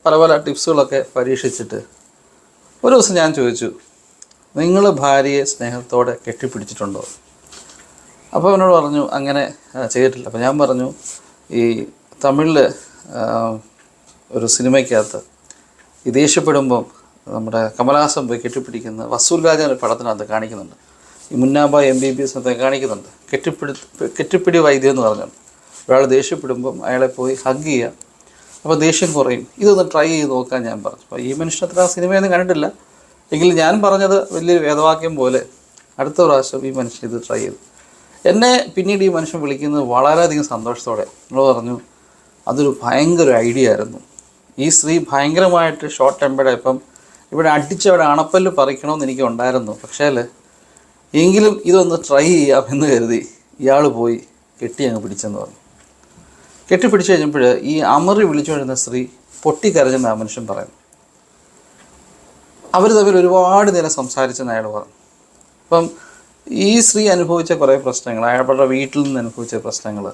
പല പല ടിപ്സുകളൊക്കെ പരീക്ഷിച്ചിട്ട് ഒരു ദിവസം ഞാൻ ചോദിച്ചു, നിങ്ങൾ ഭാര്യയെ സ്നേഹത്തോടെ കെട്ടിപ്പിടിച്ചിട്ടുണ്ടോ? അപ്പോൾ എന്നോട് പറഞ്ഞു അങ്ങനെ ചെയ്തിട്ടില്ല. അപ്പോൾ ഞാൻ പറഞ്ഞു, ഈ തമിഴിൽ ഒരു സിനിമയ്ക്കകത്ത് ഈ ദേഷ്യപ്പെടുമ്പം നമ്മുടെ കമലഹാസൻ പോയി കെട്ടിപ്പിടിക്കുന്ന വസൂൽ രാജൻ ഒരു പടത്തിനകത്ത് കാണിക്കുന്നുണ്ട്. ഈ മുന്നാബ MBBS ഒക്കെ കാണിക്കുന്നുണ്ട്. കെട്ടിപ്പിടി വൈദ്യം എന്ന് പറഞ്ഞു. ഒരാൾ ദേഷ്യപ്പെടുമ്പം അയാളെ പോയി ഹഗ് ചെയ്യുക, അപ്പോൾ ദേഷ്യം കുറയും. ഇതൊന്ന് ട്രൈ ചെയ്ത് നോക്കാൻ ഞാൻ പറഞ്ഞു. അപ്പോൾ ഈ മനുഷ്യനത്ര ആ സിനിമയൊന്നും കണ്ടിട്ടില്ല, എങ്കിലും ഞാൻ പറഞ്ഞത് വലിയൊരു വേദവാക്യം പോലെ അടുത്ത പ്രാവശ്യം ഈ മനുഷ്യൻ ഇത് ട്രൈ ചെയ്തു. എന്നെ പിന്നീട് ഈ മനുഷ്യൻ വിളിക്കുന്നത് വളരെയധികം സന്തോഷത്തോടെ. നമ്മൾ പറഞ്ഞു അതൊരു ഭയങ്കര ഐഡിയ ആയിരുന്നു. ഈ സ്ത്രീ ഭയങ്കരമായിട്ട് ഷോർട്ട് ടെമ്പേർഡ്. ഇപ്പം ഇവിടെ അടിച്ചവിടെ അണപ്പല്ല് പറിക്കണമെന്ന് എനിക്ക് ഉണ്ടായിരുന്നു, പക്ഷേ എങ്കിലും ഇതൊന്ന് ട്രൈ ചെയ്യാമെന്ന് കരുതി ഇയാൾ പോയി കെട്ടി അങ്ങ് പിടിച്ചെന്ന് പറഞ്ഞു. കെട്ടിപ്പിടിച്ച് കഴിഞ്ഞപ്പോൾ ഈ അമറി വിളിച്ചു വരുന്ന സ്ത്രീ പൊട്ടിക്കരഞ്ഞെന്ന് ആ മനുഷ്യൻ പറയുന്നു. അവർ തമ്മിൽ ഒരുപാട് നേരം സംസാരിച്ചെന്ന് അയാൾ പറഞ്ഞു. അപ്പം ഈ സ്ത്രീ അനുഭവിച്ച കുറേ പ്രശ്നങ്ങൾ, അയാളുടെ വീട്ടിൽ നിന്ന് അനുഭവിച്ച പ്രശ്നങ്ങൾ,